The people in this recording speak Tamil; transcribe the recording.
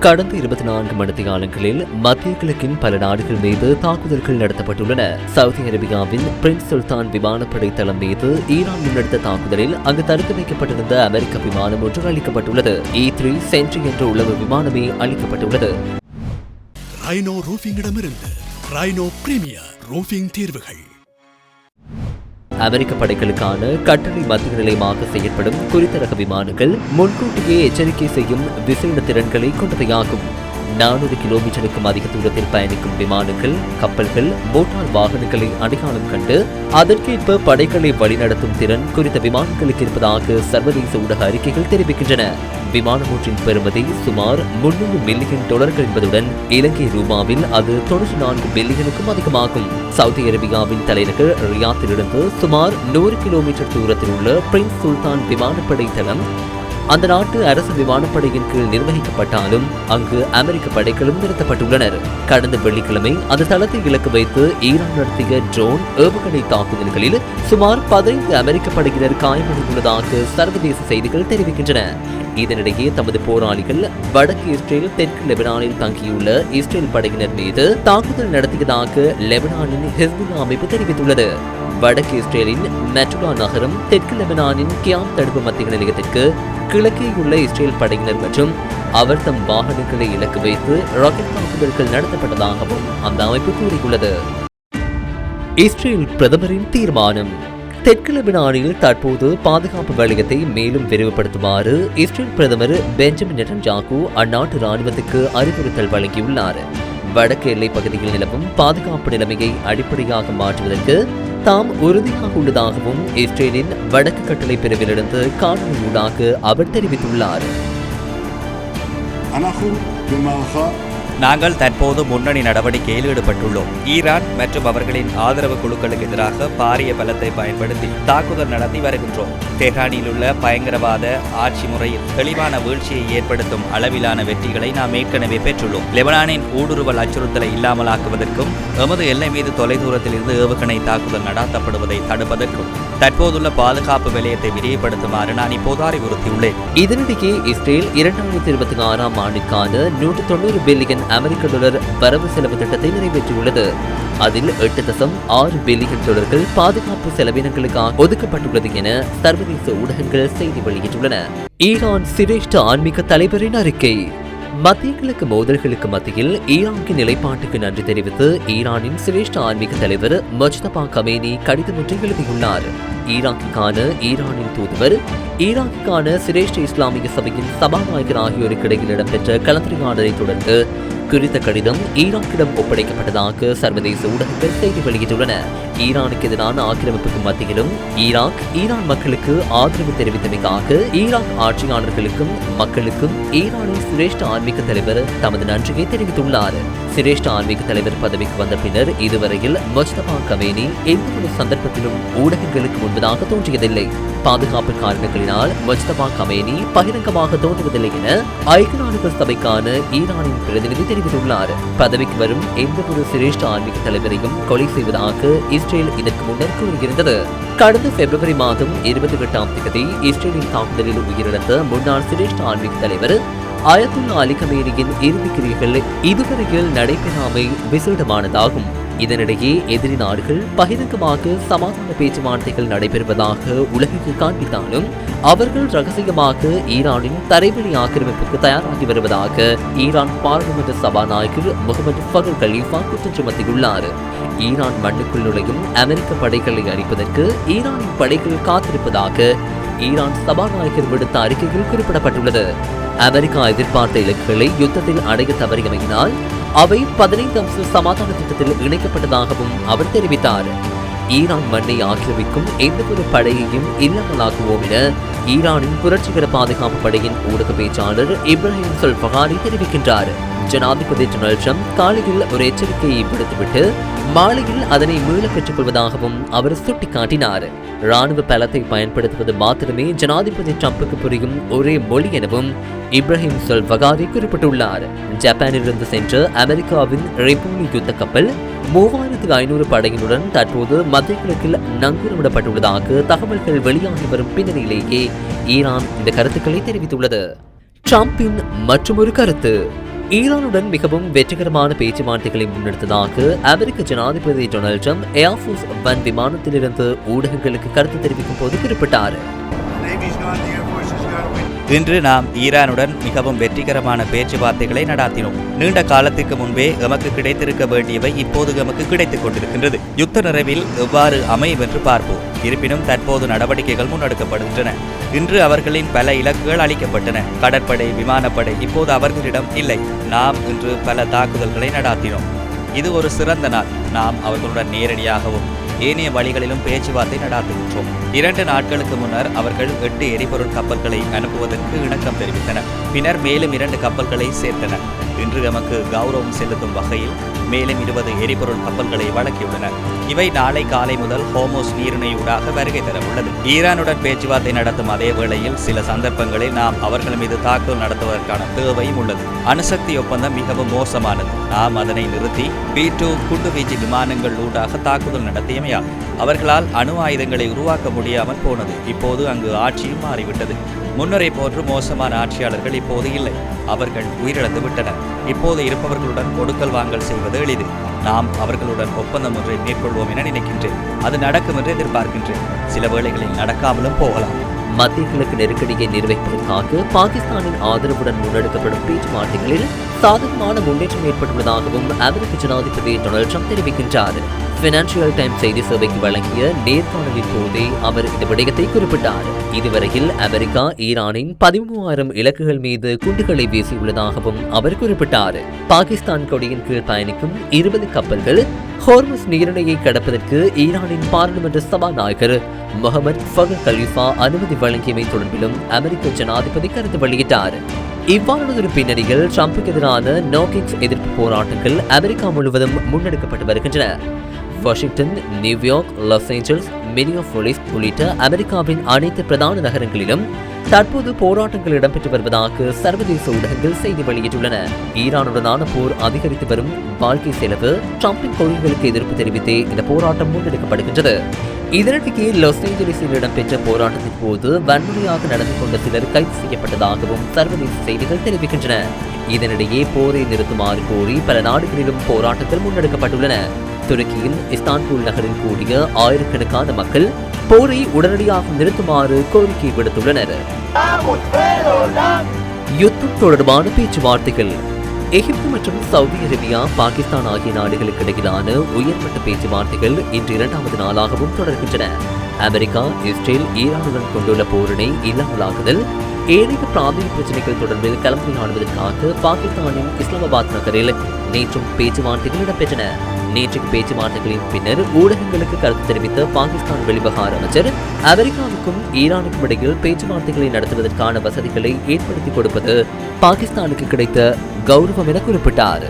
கடந்த 24 மணித்தியாலங்களில் மத்திய கிழக்கின் பல நாடுகள் மீது தாக்குதல்கள் நடத்தப்பட்டுள்ளன. சவுதி அரேபியாவின் பிரின்ஸ் சுல்தான் விமானப்படை தளம் மீது ஈரான் முன்னெடுத்த தாக்குதலில் அங்கு தடுத்து வைக்கப்பட்டிருந்த அமெரிக்க விமானம் ஒன்று அளிக்கப்பட்டுள்ளது. E3 சென்ட்ரி என்ற உளவு விமானமே அளிக்கப்பட்டுள்ளது. ரைனோ ரூஃபிங்கிடமிருந்து ரைனோ பிரீமியர் ரூஃபிங் தீர்வுகள். அமெரிக்க படைகளுக்கான கட்டளை மத்திய நிலையமாக செயற்படும் குறித்த ரக விமானங்கள் முன்கூட்டியே எச்சரிக்கை செய்யும் விசேட திறன்களை கொண்டவையாகும். 400 கிலோமீட்டருக்கும் அதிக தூரத்தில் பயணிக்கும் விமானங்கள், கப்பல்கள், மோட்டார் வாகனங்களை அடையாளம் கண்டு அதற்கேற்ப படைகளை வழிநடத்தும் திறன் குறித்த விமானங்களுக்கு இருப்பதாக சர்வதேச ஊடக அறிக்கைகள் தெரிவிக்கின்றன. விமானம் ஒன்றின் பெறுமதி சுமார் $300 மில்லியன் என்பதுடன் இலங்கை ரூபாவில் அது 94 பில்லியனுக்கும் அதிகமாகும். சவுதி அரேபியாவின் தலைநகர் ரியாத்திலிருந்து சுமார் 100 கிலோமீட்டர் தூரத்தில் உள்ள பிரின்ஸ் சுல்தான் விமானப்படை தளம் அந்த நாட்டு அரசு விமானப்படையின் கீழ் நிர்வகிக்கப்பட்டாலும் அங்கு அமெரிக்க படைகளும் நிறுத்தப்பட்டுள்ளனர். கடந்த வெள்ளிக்கிழமை அந்த தளத்தை இலக்கு வைத்து ஈரான் நடத்திய ட்ரோன் ஏவுகணை தாக்குதல்களில் சுமார் 15 அமெரிக்க படையினர் காயமடைந்துள்ளதாக சர்வதேச செய்திகள் தெரிவிக்கின்றன. இதனிடையே தமது போராளிகள் வடக்கு இஸ்ரேல், தெற்கு லெபனானில் தங்கியுள்ள இஸ்ரேல் படையினர் மீது தாக்குதல் நடத்தியதாக லெபனானின் ஹிஸ்புல்லா அமைப்பு தெரிவித்துள்ளது. வடக்கு இஸ்ரேலின் மெட்டுலா நகரம், தெற்கு லெபனானின் கியாம் தடுப்பு மத்திய நிலையத்திற்கு கிழக்கேயுள்ள இஸ்ரேல் படையினர் மற்றும் அவர் தம் வாகனங்களை இலக்கு வைத்து ராக்கெட் தாக்குதல்கள் நடத்தப்பட்டதாகவும் அந்த அமைப்பு கூறியுள்ளது. இஸ்ரேல் பிரதமரின் தீர்மானம். தெற்கு லெபனானில் தற்போது பாதுகாப்பு வலயத்தை மேலும் விரிவுபடுத்துமாறு இஸ்ரேல் பிரதமர் பெஞ்சமின் நெட்டன்யாகு அந்நாட்டு ராணுவத்துக்கு அறிவுறுத்தல் வழங்கியுள்ளார். வடக்கு எல்லைப் பகுதியில் நிலவும் பாதுகாப்பு நிலைமையை அடிப்படையாக மாற்றுவதற்கு தாம் உறுதியாக உள்ளதாகவும் இஸ்ரேலின் வடக்கு கட்டளை பிரிவிலிருந்து காணொலியூடாக அவர் தெரிவித்துள்ளார். நாங்கள் தற்போது முன்னணி நடவடிக்கையில் ஈடுபட்டுள்ளோம். ஈரான் மற்றும் அவர்களின் ஆதரவு குழுக்களுக்கு எதிராக பாரிய பலத்தை பயன்படுத்தி தாக்குதல் நடத்தி வருகின்றோம். தெஹ்ரானில் உள்ள பயங்கரவாத ஆட்சி முறையில் தெளிவான வீழ்ச்சியை ஏற்படுத்தும் அளவிலான வெற்றிகளை நாம் ஏற்கனவே பெற்றுள்ளோம். லெபனானின் ஊடுருவல் அச்சுறுத்தலை இல்லாமலாக்குவதற்கும் எமது எல்லை மீது தொலைதூரத்தில் இருந்து ஏவுகணை தாக்குதல் நடாத்தப்படுவதை தடுப்பதற்கும் தற்போதுள்ள பாதுகாப்பு வலயத்தை விரிவுபடுத்துமாறு நான் இப்போது அறிவுறுத்தியுள்ளேன். இதனிடையே இஸ்ரேல் 2026 ஆண்டுக்கான $190 பில்லியன் அமெரிக்க டாலர் வரவு செலவு திட்டத்தை நிறைவேற்றியுள்ளது. அதில் $8.6 பில்லியன் பாதுகாப்பு செலவினங்களுக்காக ஒதுக்கப்பட்டுள்ளது என சர்வதேச ஊடகங்கள் செய்தி வெளியிட்டுள்ளன. ஈரான் சிரேஷ்ட ஆன்மீக தலைவரின் அறிக்கை. மத்திய கிழக்கு மோதல்களுக்கு மத்தியில் ஈரானின் நிலைப்பாட்டுக்கு நன்றி தெரிவித்து ஈரானின் சிரேஷ்ட ஆன்மீக தலைவர் முஜ்தபா கமேனி கடிதம் ஒன்றை எழுதியுள்ளார். ஈராக்குக்கான ஈரானின் தூதுவர், ஈராக்குக்கான சிரேஷ்ட இஸ்லாமிய சபையின் சபாநாயகர் ஆகியோருக்கு இடையில் இடம்பெற்ற கலந்துரையாடலை தொடர்ந்து குறித்த கடிதம் ஈராக்கிடம் ஒப்படைக்கப்பட்டதாக சர்வதேச ஊடகங்கள் செய்தி வெளியிட்டுள்ளன. ஈரானுக்கு எதிரான ஆக்கிரமிப்புக்கு மத்தியிலும் ஈரான் மக்களுக்கு ஆதரவு தெரிவித்தமைக்காக ஈராக் ஆட்சியாளர்களுக்கும் மக்களுக்கும் ஈரானின் சிரேஷ்ட ஆன்மீக தலைவர் தமது நன்றியை தெரிவித்துள்ளார். சிரேஷ்ட ஆன்மீக தலைவர் பதவிக்கு வந்த பின்னர் இதுவரையில் முஜ்தபா கமேனி எந்தவொரு சந்தர்ப்பத்திலும் ஊடகங்களுக்கு முன்பதாக தோன்றியதில்லை. பாதுகாப்பு காரணங்களினால் முஜ்தபா கமேனி பகிரங்கமாக தோன்றுவதில்லை என ஐக்கிய நாடுகள் சபைக்கான ஈரானின் பிரதிநிதி தெரிவித்துள்ளார். பதவிக்கு வரும் எந்தவொரு சிரேஷ்ட ஆன்மீக தலைவரையும் கொலை செய்வதாக இஸ்ரேல் இதற்கு முன்னர் கூறியிருந்தது. கடந்த பிப்ரவரி மாதம் 28ஆம் தேதி இஸ்ரேலின் தாக்குதலில் உயிரிழந்த முன்னாள் சிரேஷ்ட ஆன்மீக தலைவர் அயத்துல்லா அலி கமேனியின் இறுதிக்கிரியைகள் இதுவரையில் நடைபெறாமை விசேடமானதாகும். இதனிடையே எதிரி நாடுகள் பகிரங்கமாக சமாதான பேச்சுவார்த்தைகள் நடைபெறுவதாக உலகிற்கு காண்பித்தாலும் அவர்கள் ரகசியமாக ஈரானின் தரைவழி ஆக்கிரமிப்புக்கு தயாராகி வருவதாக ஈரான் பாராளுமன்ற சபாநாயகர் முகமது ஃபகர் கலீஃபா குற்றம் சுமத்தியுள்ளார். ஈரான் மண்ணுக்குள் நுழையும் அமெரிக்க படைகளை அழிப்பதற்கு ஈரானின் படைகள் காத்திருப்பதாக ஈரான் சபாநாயகர் விடுத்த அறிக்கையில் குறிப்பிடப்பட்டுள்ளது. அமெரிக்கா எதிர்பார்த்த இலக்குகளை யுத்தத்தில் அடைய தவறியமையினால் அவை 15 அம்ச சமாதான திட்டத்தில் இணைக்கப்பட்டதாகவும் அவர் தெரிவித்தார். ஈரான் மண்ணை ஆக்கிரமிக்கும் எந்தவொரு படையையும் இல்லாமலாக்குவோம் என ஈரானின் புரட்சிகர பாதுகாப்பு படையின் ஊடக பேச்சாளர் இப்ராஹிம் சொல்பகாரி தெரிவிக்கின்றார். ஜனாதிபதி டொனால்ட் ட்ரம்ப் காலையில் ஒரு எச்சரிக்கையை விடுத்துவிட்டு மாலையில் அதனை மீள பெற்றுக் கொள்வதாகவும் அவர் சுட்டிக்காட்டினார். ராணுவ பலத்தை பயன்படுத்துவது மாத்திரமே ஜனாதிபதி ட்ரம்புக்கு புரியும் ஒரே மொழி எனவும் இப்ராஹிம் சொல்பகாரி குறிப்பிட்டுள்ளார். ஜப்பானிலிருந்து சென்ற அமெரிக்காவின் ரெபோலி யுத்த கப்பல் 3500 படையினுடன் தற்போது மத்திய கிழக்கில் நங்கூரமிடப்பட்டுள்ளதாக தகவல்கள் வெளியாகி வரும் பின்னணியிலேயே ஈரான் இந்த கருத்துக்களை தெரிவித்துள்ளது. ட்ரம்பின் மற்றொரு கருத்து. ஈரானுடன் மிகவும் வெற்றிகரமான பேச்சுவார்த்தைகளை முன்னெடுத்ததாக அமெரிக்க ஜனாதிபதி டொனால்ட் ட்ரம்ப் ஏர்ஃபோர்ஸ் ஒன் விமானத்திலிருந்து ஊடகங்களுக்கு கருத்து தெரிவிக்கும் போது குறிப்பிட்டார். இன்று நாம் ஈரானுடன் மிகவும் வெற்றிகரமான பேச்சுவார்த்தைகளை நடாத்தினோம். நீண்ட காலத்திற்கு முன்பே எமக்கு கிடைத்திருக்க வேண்டியவை இப்போது எமக்கு கிடைத்துக் கொண்டிருக்கின்றது. யுத்த நிறைவில் எவ்வாறு அமையும் என்று பார்ப்போம். இருப்பினும் தற்போது நடவடிக்கைகள் முன்னெடுக்கப்படுகின்றன. இன்று அவர்களின் பல இலக்குகள் அளிக்கப்பட்டன. கடற்படை, விமானப்படை இப்போது அவர்களிடம் இல்லை. நாம் இன்று பல தாக்குதல்களை நடாத்தினோம். இது ஒரு சிறந்த நாள். நாம் அவர்களுடன் நேரடியாகவும் ஏனைய வழிகளிலும் பேச்சுவார்த்தை நடாத்துகின்றோம். 2 நாட்களுக்கு முன்னர் அவர்கள் 8 எரிபொருள் கப்பல்களை அனுப்புவதற்கு இணக்கம் தெரிவித்தனர். பின்னர் மேலும் 2 கப்பல்களை சேர்த்தனர். இன்று எமக்கு கௌரவம் செலுத்தும் வகையில் மேலும் 20 எரிபொருள் கப்பல்களை வழங்கியுள்ளனர். இவை நாளை காலை முதல் ஹோமோஸ் நீரிணையூடாக வருகை தர உள்ளது. ஈரானுடன் பேச்சுவார்த்தை நடத்தும் அதே வேளையில் சில சந்தர்ப்பங்களில் நாம் அவர்கள் மீது தாக்குதல் நடத்துவதற்கான தேவையும் உள்ளது. அணுசக்தி ஒப்பந்தம் மிகவும் மோசமானது. நாம் அதனை நிறுத்தி B2 குண்டுவீச்சு விமானங்கள் ஊடாக தாக்குதல் நடத்தியமையால் அவர்களால் அணு ஆயுதங்களை உருவாக்க முடியாமல் போனது. இப்போது அங்கு ஆட்சியும் மாறிவிட்டது. முன்னரை போன்று மோசமான ஆட்சியாளர்கள் இப்போது இல்லை. அவர்கள் உயிரிழந்து விட்டனர். இப்போது இருப்பவர்களுடன் கொடுக்கல் வாங்கல் செய்வது எளிது. நாம் அவர்களுடன் ஒப்பந்தம் ஒன்றை மேற்கொள்வோம் என நினைக்கின்றேன். அது நடக்கும் என்று எதிர்பார்க்கின்றேன். சில வேளைகளில் நடக்காமலும் போகலாம். மத்திய கிழக்கு நெருக்கடியை நிர்வகிப்பதற்காக பாகிஸ்தானின் ஆதரவுடன் முன்னெடுக்கப்படும் பேச்சுவார்த்தைகளில் சாதகமான முன்னேற்றம் ஏற்பட்டுள்ளதாகவும் அமெரிக்க ஜனாதிபதி டொனால்ட் ட்ரம்ப் தெரிவிக்கின்றார். பினான்சியல் டைம்ஸ் செய்தி சேவைக்கு வழங்கிய நேர்காணலின் போதே அவர் இந்த விடயத்தை குறிப்பிட்டார். இதுவரையில் அமெரிக்கா ஈரானின் 13,000 இலக்குகள் மீது குண்டுகளை வீசியுள்ளதாகவும் அவர் குறிப்பிட்டார். பாகிஸ்தான் கொடியின் கீழ் பயணிக்கும் 20 கப்பல்கள் ஹோர்முஸ் நீரிணையை கடப்பதற்கு ஈரானின் பாராளுமன்ற சபாநாயகர் முகமது ஃபகர் கலீஃபா அனுமதி வழங்கியமை தொடர்பிலும் அமெரிக்க ஜனாதிபதி கருத்து வெளியிட்டார். இவ்வாறான பின்னணியில் ட்ரம்புக்கு எதிரான நோகிக்ஸ் எதிர்ப்பு போராட்டங்கள் அமெரிக்கா முழுவதும் முன்னெடுக்கப்பட்டு வருகின்றன. Washington, New York, Los Angeles, Minneapolis உள்ளிட்ட அமெரிக்காவின் அனைத்து பிரதான நகரங்களிலும் தற்போது போராட்டங்கள் இடம்பெற்று வருவதாக சர்வதேச ஊடகங்கள் செய்தி வெளியிட்டுள்ளன. ஈரானுடனான போர் அதிகரித்து வரும் வாழ்க்கை செலவு, ட்ரம்பின் கொள்கைகளுக்கு எதிர்ப்பு தெரிவித்தே இந்த போராட்டம் முன்னெடுக்கப்படுகின்றது. இதனிடையே லாஸ் ஏஞ்சலிஸில் இடம்பெற்ற போராட்டத்தின் போது வன்முறையாக நடந்து கொண்ட சிலர் கைது செய்யப்பட்டதாகவும் சர்வதேச செய்திகள் தெரிவிக்கின்றன. இதனிடையே போரை நிறுத்துமாறு கோரி பல நாடுகளிலும் போராட்டங்கள் முன்னெடுக்கப்பட்டுள்ளன. துருக்கியின் இஸ்தான்புல் நகரில் கூடிய ஆயிரக்கணக்கான மக்கள் போரை உடனடியாக நிறுத்துமாறு கோரிக்கை விடுத்துள்ளனர். யுத்தம் தொடர்பான பேச்சுவார்த்தைகள். எகிப்து மற்றும் சவுதி அரேபியா, பாகிஸ்தான் ஆகிய நாடுகளுக்கு இடையிலான உயர்மட்ட பேச்சுவார்த்தைகள் இன்று 2வது நாளாகவும் தொடர்கின்றன. அமெரிக்கா, இஸ்ரேல், ஈரானுடன் கொண்டுள்ள போரினை இல்லாமலாக்குதல், ஏனைய பிராந்திய பிரச்சினைகள் தொடர்பில் கலந்துரையாடுவதற்காக பாகிஸ்தானின் இஸ்லாமாபாத் நகரில் நேற்றும் பேச்சுவார்த்தைகள் இடம்பெற்றன. நேற்றைய பேச்சுவார்த்தைகளின் பின்னர் ஊடகங்களுக்கு கருத்து தெரிவித்த பாகிஸ்தான் வெளிவிவகார அமைச்சர், அமெரிக்காவுக்கும் ஈரானுக்கும் இடையில் பேச்சுவார்த்தைகளை நடத்துவதற்கான வசதிகளை ஏற்படுத்திக் கொடுப்பது பாகிஸ்தானுக்கு கிடைத்த கௌரவம் என குறிப்பிட்டார்.